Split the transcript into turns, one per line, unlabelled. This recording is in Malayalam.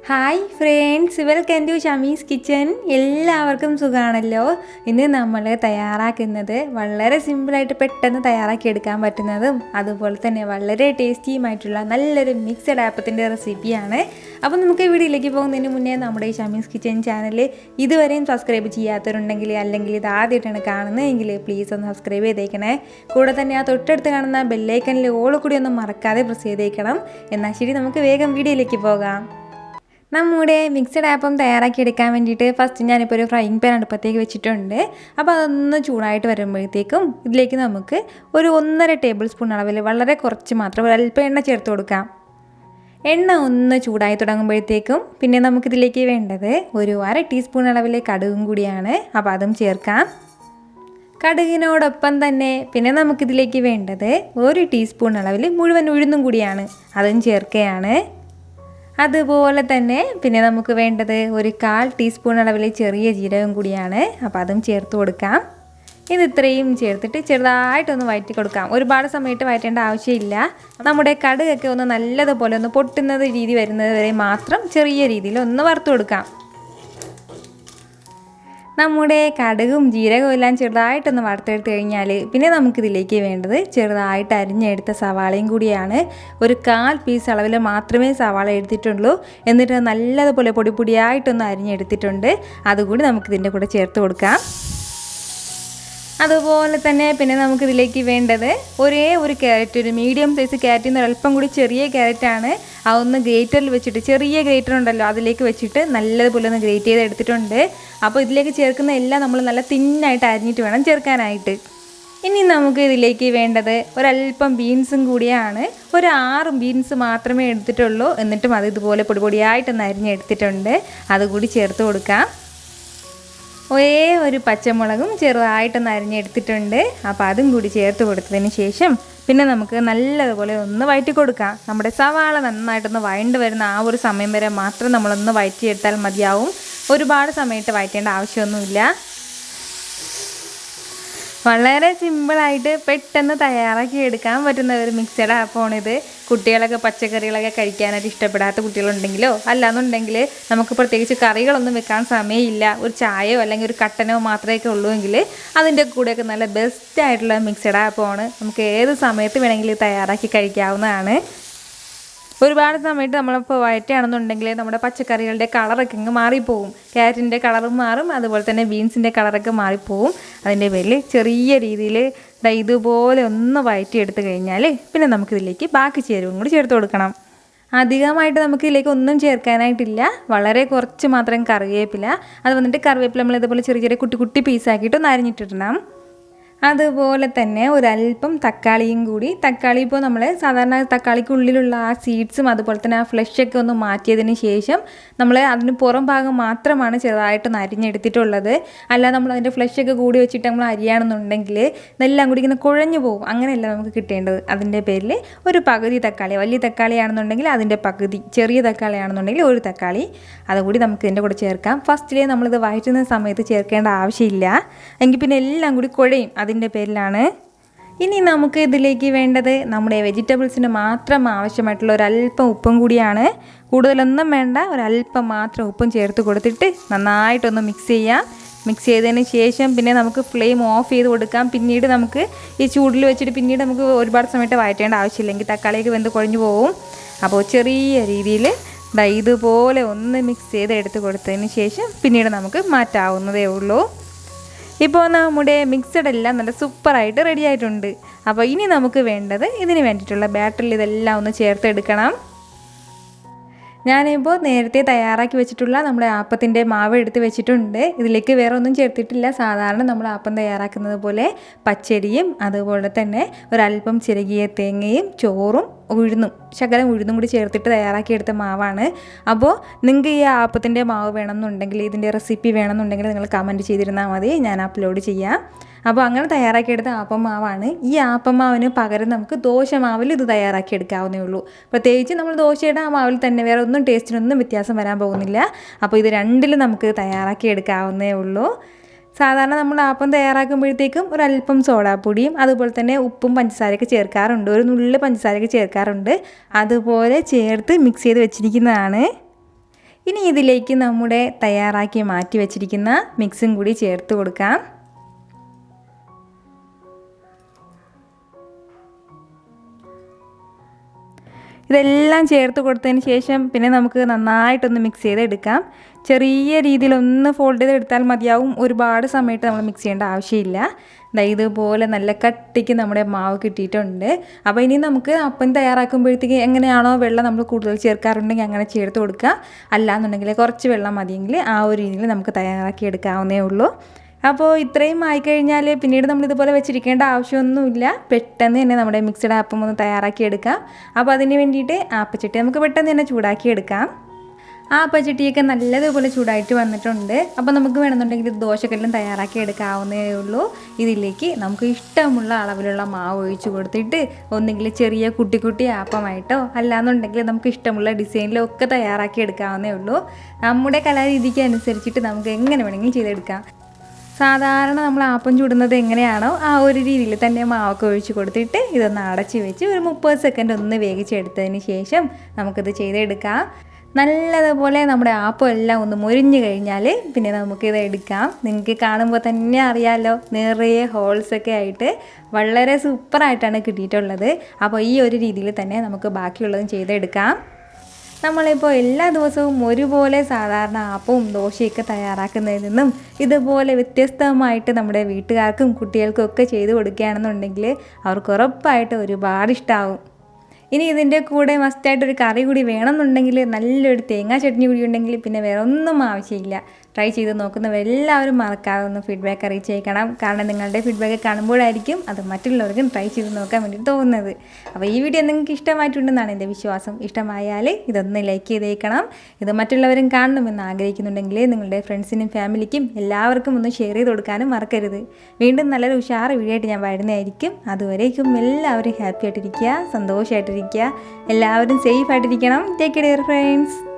Hi friends, welcome to Shamees kitchen. എല്ലാവർക്കും സുഖമാണല്ലോ. ഇന്ന് നമ്മൾ തയ്യാറാക്കുന്നത് വളരെ സിമ്പിളായിട്ട് പെട്ടെന്ന് തയ്യാറാക്കി എടുക്കാൻ പറ്റുന്നതും അതുപോലെ തന്നെ വളരെ ടേസ്റ്റിയുമായിട്ടുള്ള നല്ലൊരു മിക്സഡ് ആപ്പത്തിൻ്റെ റെസിപ്പിയാണ്. അപ്പോൾ നമുക്ക് വീഡിയോയിലേക്ക് പോകുന്നതിന് മുന്നേ നമ്മുടെ ഈ ഷമീസ് കിച്ചൻ ചാനൽ ഇതുവരെയും സബ്സ്ക്രൈബ് ചെയ്യാത്തവരുണ്ടെങ്കിൽ അല്ലെങ്കിൽ ഇത് ആദ്യമായിട്ടാണ് കാണുന്നതെങ്കിൽ പ്ലീസ് ഒന്ന് സബ്സ്ക്രൈബ് ചെയ്തേക്കണേ. കൂടെ തന്നെ ആ തൊട്ടടുത്ത് കാണുന്ന ബെല്ലൈക്കനിൽ ഓൾ കൂടി ഒന്നും മറക്കാതെ പ്രസ് ചെയ്തേക്കണം. എന്നാൽ ശരി, നമുക്ക് വേഗം വീഡിയോയിലേക്ക് പോകാം. നമ്മുടെ മിക്സഡ് ആപ്പം തയ്യാറാക്കിയെടുക്കാൻ വേണ്ടിയിട്ട് ഫസ്റ്റ് ഞാനിപ്പോൾ ഒരു ഫ്രൈയിങ് പാൻ അടുപ്പത്തേക്ക് വെച്ചിട്ടുണ്ട്. അപ്പോൾ അതൊന്ന് ചൂടായിട്ട് വരുമ്പോഴത്തേക്കും ഇതിലേക്ക് നമുക്ക് ഒരു 1.5 ടേബിൾ സ്പൂൺ അളവിൽ വളരെ കുറച്ച് മാത്രം ഒരല്പം എണ്ണ ചേർത്ത് കൊടുക്കാം. എണ്ണ ഒന്ന് ചൂടായി തുടങ്ങുമ്പോഴത്തേക്കും പിന്നെ നമുക്കിതിലേക്ക് വേണ്ടത് ഒരു 1/2 ടീസ്പൂൺ അളവിൽ കടുകും കൂടിയാണ്. അപ്പോൾ അതും ചേർക്കാം. കടുകിനോടൊപ്പം തന്നെ പിന്നെ നമുക്കിതിലേക്ക് വേണ്ടത് 1 ടീസ്പൂൺ അളവിൽ മുഴുവൻ ഉഴുന്നും കൂടിയാണ്. അതും ചേർക്കുകയാണ്. അതുപോലെ തന്നെ പിന്നെ നമുക്ക് വേണ്ടത് ഒരു 1/4 ടീസ്പൂൺ അളവിൽ ചെറിയ ജീരകം കൂടിയാണ്. അപ്പോൾ അതും ചേർത്ത് കൊടുക്കാം. ഇത് ഇത്രയും ചേർത്തിട്ട് ചെറുതായിട്ടൊന്ന് വഴറ്റി കൊടുക്കാം. ഒരുപാട് സമയത്ത് വഴറ്റേണ്ട ആവശ്യമില്ല. നമ്മുടെ കടുകൊക്കെ ഒന്ന് നല്ലതുപോലെ ഒന്ന് പൊട്ടുന്നത് രീതി വരുന്നത് വരെ മാത്രം ചെറിയ രീതിയിൽ ഒന്ന് വറുത്ത് കൊടുക്കാം. നമ്മുടെ കടുകും ജീരകവും എല്ലാം ചെറുതായിട്ടൊന്ന് വറുത്തെടുത്ത് കഴിഞ്ഞാൽ പിന്നെ നമുക്കിതിലേക്ക് വേണ്ടത് ചെറുതായിട്ട് അരിഞ്ഞെടുത്ത സവാളയും കൂടിയാണ്. ഒരു 1/4 പീസ് അളവിൽ മാത്രമേ സവാള എടുത്തിട്ടുള്ളൂ. എന്നിട്ട് നല്ലതുപോലെ പൊടിയായിട്ടൊന്ന് അരിഞ്ഞെടുത്തിട്ടുണ്ട്. അതുകൂടി നമുക്കിതിൻ്റെ കൂടെ ചേർത്ത് കൊടുക്കാം. അതുപോലെ തന്നെ പിന്നെ നമുക്കിതിലേക്ക് വേണ്ടത് ഒരേ ഒരു ക്യാരറ്റ്, ഒരു മീഡിയം സൈസ് ക്യാരറ്റിൽ നിന്ന് അല്പം കൂടി ചെറിയ ക്യാരറ്റാണ്. അതൊന്ന് ഗ്രേറ്ററിൽ വെച്ചിട്ട്, ചെറിയ ഗ്രേറ്റർ ഉണ്ടല്ലോ, അതിലേക്ക് വെച്ചിട്ട് നല്ലതുപോലെ ഒന്ന് ഗ്രേറ്റ് ചെയ്ത് എടുത്തിട്ടുണ്ട്. അപ്പോൾ ഇതിലേക്ക് ചേർക്കുന്ന എല്ലാം നമ്മൾ നല്ല തിന്നായിട്ട് അരിഞ്ഞിട്ട് വേണം ചേർക്കാനായിട്ട്. ഇനി നമുക്ക് ഇതിലേക്ക് വേണ്ടത് ഒരല്പം ബീൻസും കൂടിയാണ്. ഒരു 6 ബീൻസ് മാത്രമേ എടുത്തിട്ടുള്ളൂ. എന്നിട്ടും അത് ഇതുപോലെ പൊടിയായിട്ടൊന്ന് അരിഞ്ഞെടുത്തിട്ടുണ്ട്. അതുകൂടി ചേർത്ത് കൊടുക്കാം. ഒരേ ഒരു പച്ചമുളകും ചെറുതായിട്ടൊന്ന് അരിഞ്ഞെടുത്തിട്ടുണ്ട്. അപ്പോൾ അതും കൂടി ചേർത്ത് കൊടുത്തതിന് ശേഷം പിന്നെ നമുക്ക് നല്ലതുപോലെ ഒന്ന് വഴറ്റി കൊടുക്കാം. നമ്മുടെ സവാള നന്നായിട്ടൊന്ന് വഴണ്ട് വരുന്ന ആ ഒരു സമയം വരെ മാത്രം നമ്മളൊന്ന് വഴറ്റിയെടുത്താൽ മതിയാവും. ഒരുപാട് സമയത്ത് വഴറ്റേണ്ട ആവശ്യമൊന്നുമില്ല. വളരെ സിമ്പിളായിട്ട് പെട്ടെന്ന് തയ്യാറാക്കി എടുക്കാൻ പറ്റുന്ന ഒരു മിക്സഡ് ആപ്പാണിത്. കുട്ടികളൊക്കെ പച്ചക്കറികളൊക്കെ കഴിക്കാനായിട്ട് ഇഷ്ടപ്പെടാത്ത കുട്ടികളുണ്ടെങ്കിലോ അല്ലാന്നുണ്ടെങ്കിൽ നമുക്ക് പ്രത്യേകിച്ച് കറികളൊന്നും വെക്കാൻ സമയമില്ല, ഒരു ചായയോ അല്ലെങ്കിൽ ഒരു കട്ടനോ മാത്രമേ ഉള്ളൂവെങ്കിൽ അതിൻ്റെ കൂടെയൊക്കെ നല്ല ബെസ്റ്റായിട്ടുള്ള മിക്സഡ് ആപ്പാണ്. നമുക്ക് ഏത് സമയത്ത് വേണമെങ്കിലും തയ്യാറാക്കി കഴിക്കാവുന്നതാണ്. ഒരുപാട് സമയത്ത് നമ്മളിപ്പോൾ വഴറ്റുകയാണെന്നുണ്ടെങ്കിൽ നമ്മുടെ പച്ചക്കറികളുടെ കളറൊക്കെ ഇങ്ങ് മാറിപ്പോവും. ക്യാരറ്റിൻ്റെ കളറും മാറും, അതുപോലെ തന്നെ ബീൻസിൻ്റെ കളറൊക്കെ മാറിപ്പോവും. അതിൻ്റെ പേരിൽ ചെറിയ രീതിയിൽ ഇതുപോലെ ഒന്ന് വഴറ്റിയെടുത്ത് കഴിഞ്ഞാൽ പിന്നെ നമുക്കിതിലേക്ക് ബാക്കി ചേരുവയും കൂടി ചേർത്ത് കൊടുക്കണം. അധികമായിട്ട് നമുക്കിതിലേക്ക് ഒന്നും ചേർക്കാനായിട്ടില്ല. വളരെ കുറച്ച് മാത്രം കറിവേപ്പില. അത് വന്നിട്ട് കറിവേപ്പില നമ്മൾ ഇതുപോലെ ചെറിയ ചെറിയ കുട്ടി കുട്ടി പീസാക്കിയിട്ട് ഒന്ന് അരിഞ്ഞിട്ടിടണം. അതുപോലെ തന്നെ ഒരല്പം തക്കാളിയും കൂടി. തക്കാളി ഇപ്പോൾ നമ്മൾ സാധാരണ തക്കാളിക്കുള്ളിലുള്ള ആ സീഡ്സും അതുപോലെ തന്നെ ആ ഫ്ലഷൊക്കെ ഒന്ന് മാറ്റിയതിന് ശേഷം നമ്മൾ അതിന് പുറം ഭാഗം മാത്രമാണ് ചെറുതായിട്ടൊന്ന് അരിഞ്ഞെടുത്തിട്ടുള്ളത്. അല്ലാതെ നമ്മൾ അതിൻ്റെ ഫ്ലഷൊക്കെ കൂടി വെച്ചിട്ട് നമ്മൾ അരിയാണെന്നുണ്ടെങ്കിൽ ഇതെല്ലാം കൂടി ഇങ്ങനെ കുഴഞ്ഞു പോകും. അങ്ങനെയല്ല നമുക്ക് കിട്ടേണ്ടത്. അതിൻ്റെ പേരിൽ ഒരു പകുതി തക്കാളി, വലിയ തക്കാളിയാണെന്നുണ്ടെങ്കിൽ അതിൻ്റെ പകുതി, ചെറിയ തക്കാളിയാണെന്നുണ്ടെങ്കിൽ ഒരു തക്കാളി, അതുകൂടി നമുക്ക് ഇതിൻ്റെ കൂടെ ചേർക്കാം. ഫസ്റ്റിലേ നമ്മളിത് വഴറ്റുന്ന സമയത്ത് ചേർക്കേണ്ട ആവശ്യമില്ല, എങ്കിൽ പിന്നെ എല്ലാം കൂടി കുഴയും. അതിൻ്റെ പേരിലാണ്. ഇനി നമുക്ക് ഇതിലേക്ക് വേണ്ടത് നമ്മുടെ വെജിറ്റബിൾസിന് മാത്രം ആവശ്യമായിട്ടുള്ള ഒരല്പം ഉപ്പും കൂടിയാണ്. കൂടുതലൊന്നും വേണ്ട, ഒരല്പം മാത്രം ഉപ്പും ചേർത്ത് കൊടുത്തിട്ട് നന്നായിട്ടൊന്ന് മിക്സ് ചെയ്യാം. മിക്സ് ചെയ്തതിന് ശേഷം പിന്നെ നമുക്ക് ഫ്ലെയിം ഓഫ് ചെയ്ത് കൊടുക്കാം. പിന്നീട് നമുക്ക് ഈ ചൂടിൽ വെച്ചിട്ട് പിന്നീട് നമുക്ക് ഒരുപാട് സമയത്ത് വഴറ്റേണ്ട ആവശ്യമില്ലെങ്കിൽ തക്കാളിയൊക്കെ വെന്ത് കുഴഞ്ഞു പോകും. അപ്പോൾ ചെറിയ രീതിയിൽ ഇതുപോലെ ഒന്ന് മിക്സ് ചെയ്ത് എടുത്ത് കൊടുത്തതിന് ശേഷം പിന്നീട് നമുക്ക് മാറ്റാവുന്നതേ ഉള്ളൂ. ഇപ്പോൾ നമ്മുടെ മിക്സഡ് എല്ലാം നല്ല സൂപ്പറായിട്ട് റെഡി ആയിട്ടുണ്ട്. അപ്പോൾ ഇനി നമുക്ക് വേണ്ടത് ഇതിന് വേണ്ടിയിട്ടുള്ള ബാറ്ററിൽ ഇതെല്ലാം ഒന്ന് ചേർത്തെടുക്കണം. ഞാനിപ്പോൾ നേരത്തെ തയ്യാറാക്കി വെച്ചിട്ടുള്ള നമ്മുടെ ആപ്പത്തിൻ്റെ മാവ് എടുത്ത് വെച്ചിട്ടുണ്ട്. ഇതിലേക്ക് വേറെ ഒന്നും ചേർത്തിട്ടില്ല. സാധാരണ നമ്മൾ ആപ്പം തയ്യാറാക്കുന്നത് പോലെ പച്ചരിയും അതുപോലെ തന്നെ ഒരല്പം ചിരകിയ തേങ്ങയും ചോറും ഉഴുന്നും ശകലം ഉഴുന്നും കൂടി ചേർത്തിട്ട് തയ്യാറാക്കിയെടുത്ത മാവാണ്. അപ്പോൾ നിങ്ങൾക്ക് ഈ ആപ്പത്തിൻ്റെ മാവ് വേണമെന്നുണ്ടെങ്കിൽ, ഇതിൻ്റെ റെസിപ്പി വേണമെന്നുണ്ടെങ്കിൽ നിങ്ങൾ കമൻറ്റ് ചെയ്തിരുന്നാൽ മതി, ഞാൻ അപ്ലോഡ് ചെയ്യാം. അപ്പോൾ അങ്ങനെ തയ്യാറാക്കിയെടുത്ത ആപ്പം മാവാണ്. ഈ ആപ്പം മാവിന് പകരം നമുക്ക് ദോശമാവിൽ ഇത് തയ്യാറാക്കിയെടുക്കാവുന്നേ ഉള്ളൂ. പ്രത്യേകിച്ച് നമ്മൾ ദോശയുടെ ആ മാവിൽ തന്നെ വേറെ ഒന്നും ടേസ്റ്റിനൊന്നും വ്യത്യാസം വരാൻ പോകുന്നില്ല. അപ്പോൾ ഇത് രണ്ടിലും നമുക്ക് തയ്യാറാക്കിയെടുക്കാവുന്നേ ഉള്ളൂ. സാധാരണ നമ്മൾ ആപ്പം തയ്യാറാക്കുമ്പോഴത്തേക്കും ഒരല്പം സോഡാപ്പൊടിയും അതുപോലെ തന്നെ ഉപ്പും പഞ്ചസാരയൊക്കെ ചേർക്കാറുണ്ട്, ഒരു നുള്ള് പഞ്ചസാരയൊക്കെ ചേർക്കാറുണ്ട്. അതുപോലെ ചേർത്ത് മിക്സ് ചെയ്ത് വെച്ചിരിക്കുന്നതാണ്. ഇനി ഇതിലേക്ക് നമ്മുടെ തയ്യാറാക്കി മാറ്റി വെച്ചിരിക്കുന്ന മിക്സും കൂടി ചേർത്ത് കൊടുക്കാം. ഇതെല്ലാം ചേർത്ത് കൊടുത്തതിന് ശേഷം പിന്നെ നമുക്ക് നന്നായിട്ടൊന്ന് മിക്സ് ചെയ്തെടുക്കാം. ചെറിയ രീതിയിലൊന്ന് ഫോൾഡ് ചെയ്തെടുത്താൽ മതിയാവും. ഒരുപാട് സമയത്ത് നമ്മൾ മിക്സ് ചെയ്യേണ്ട ആവശ്യമില്ല. ഇതുപോലെ നല്ല കട്ടിക്ക് നമ്മുടെ മാവ് കിട്ടിയിട്ടുണ്ട്. അപ്പോൾ ഇനി നമുക്ക് അപ്പം തയ്യാറാക്കുമ്പോഴത്തേക്ക് എങ്ങനെയാണോ വെള്ളം നമ്മൾ കൂടുതൽ ചേർക്കാറുണ്ടെങ്കിൽ അങ്ങനെ ചേർത്ത് കൊടുക്കുക. അല്ലാന്നുണ്ടെങ്കിൽ കുറച്ച് വെള്ളം മതിയെങ്കിൽ ആ ഒരു രീതിയിൽ നമുക്ക് തയ്യാറാക്കി എടുക്കാവുന്നേ ഉള്ളൂ. അപ്പോൾ ഇത്രയും ആയിക്കഴിഞ്ഞാൽ പിന്നീട് നമ്മളിതുപോലെ വെച്ചിരിക്കേണ്ട ആവശ്യമൊന്നുമില്ല. പെട്ടെന്ന് തന്നെ നമ്മുടെ മിക്സഡ് ആപ്പം ഒന്ന് തയ്യാറാക്കി എടുക്കാം. അപ്പോൾ അതിന് വേണ്ടിയിട്ട് ആപ്പച്ചട്ടി നമുക്ക് പെട്ടെന്ന് തന്നെ ചൂടാക്കി എടുക്കാം. ആ ആപ്പച്ചട്ടിയൊക്കെ നല്ലതുപോലെ ചൂടായിട്ട് വന്നിട്ടുണ്ട്. അപ്പോൾ നമുക്ക് വേണമെന്നുണ്ടെങ്കിൽ ദോശക്കല്ലും തയ്യാറാക്കി എടുക്കാവുന്നേ ഉള്ളൂ. ഇതിലേക്ക് നമുക്ക് ഇഷ്ടമുള്ള അളവിലുള്ള മാവ് ഒഴിച്ച് കൊടുത്തിട്ട് ഒന്നുകിൽ ചെറിയ കുട്ടി കുട്ടി ആപ്പമായിട്ടോ അല്ലാന്നുണ്ടെങ്കിൽ നമുക്ക് ഇഷ്ടമുള്ള ഡിസൈനിലോ ഒക്കെ തയ്യാറാക്കി എടുക്കാവുന്നേ ഉള്ളൂ. നമ്മുടെ കലാരീതിക്ക് അനുസരിച്ചിട്ട് നമുക്ക് എങ്ങനെ വേണമെങ്കിലും ചെയ്തെടുക്കാം. സാധാരണ നമ്മൾ ആപ്പം ചുടുന്നത് എങ്ങനെയാണോ ആ ഒരു രീതിയിൽ തന്നെ മാവൊക്കെ ഒഴിച്ച് കൊടുത്തിട്ട് ഇതൊന്ന് അടച്ച് വെച്ച് ഒരു 30 സെക്കൻഡ് ഒന്ന് വേവിച്ചെടുത്തതിന് ശേഷം നമുക്കിത് ചെയ്തെടുക്കാം. നല്ലതുപോലെ നമ്മുടെ ആപ്പം എല്ലാം ഒന്ന് മൊരിഞ്ഞ് കഴിഞ്ഞാൽ പിന്നെ നമുക്കിത് എടുക്കാം. നിങ്ങൾക്ക് കാണുമ്പോൾ തന്നെ അറിയാമല്ലോ, നിറയെ ഹോൾസൊക്കെ ആയിട്ട് വളരെ സൂപ്പറായിട്ടാണ് കിട്ടിയിട്ടുള്ളത്. അപ്പോൾ ഈ ഒരു രീതിയിൽ തന്നെ നമുക്ക് ബാക്കിയുള്ളതും ചെയ്തെടുക്കാം. നമ്മളിപ്പോൾ എല്ലാ ദിവസവും ഒരുപോലെ സാധാരണ ആപ്പവും ദോശയൊക്കെ തയ്യാറാക്കുന്നതിൽ നിന്നും ഇതുപോലെ വ്യത്യസ്തമായിട്ട് നമ്മുടെ വീട്ടുകാർക്കും കുട്ടികൾക്കും ഒക്കെ ചെയ്ത് കൊടുക്കുകയാണെന്നുണ്ടെങ്കിൽ അവർക്ക് ഉറപ്പായിട്ട് ഒരുപാട് ഇഷ്ടമാവും. ഇനി ഇതിൻ്റെ കൂടെ മസ്റ്റായിട്ടൊരു കറി കൂടി വേണമെന്നുണ്ടെങ്കിൽ നല്ലൊരു തേങ്ങാ ചട്നി കൂടി ഉണ്ടെങ്കിൽ പിന്നെ വേറെ ഒന്നും ആവശ്യമില്ല. ട്രൈ ചെയ്ത് നോക്കുന്നവരെല്ലാവരും മറക്കാതെ ഒന്ന് ഫീഡ്ബാക്ക് അറിയിച്ചേക്കണം. കാരണം നിങ്ങളുടെ ഫീഡ്ബാക്ക് കാണുമ്പോഴായിരിക്കും അത് മറ്റുള്ളവർക്കും ട്രൈ ചെയ്ത് നോക്കാൻ വേണ്ടി തോന്നുന്നത്. അപ്പോൾ ഈ വീഡിയോ നിങ്ങൾക്ക് ഇഷ്ടമായിട്ടുണ്ടെന്നാണ് എൻ്റെ വിശ്വാസം. ഇഷ്ടമായാൽ ഇതൊന്ന് ലൈക്ക് ചെയ്തേക്കണം. ഇത് മറ്റുള്ളവരും കാണണമെന്ന് ആഗ്രഹിക്കുന്നുണ്ടെങ്കിൽ നിങ്ങളുടെ ഫ്രണ്ട്സിനും ഫാമിലിക്കും എല്ലാവർക്കും ഒന്ന് ഷെയർ ചെയ്ത് കൊടുക്കാനും മറക്കരുത്. വീണ്ടും നല്ലൊരു ഉഷാറ് വീഡിയോ ആയിട്ട് ഞാൻ വരുന്നതായിരിക്കും. അതുവരേക്കും എല്ലാവരും ഹാപ്പി ആയിട്ടിരിക്കുക, സന്തോഷമായിട്ടിരിക്കുക, എല്ലാവരും സേഫ് ആയിട്ടിരിക്കണം. Take care friends.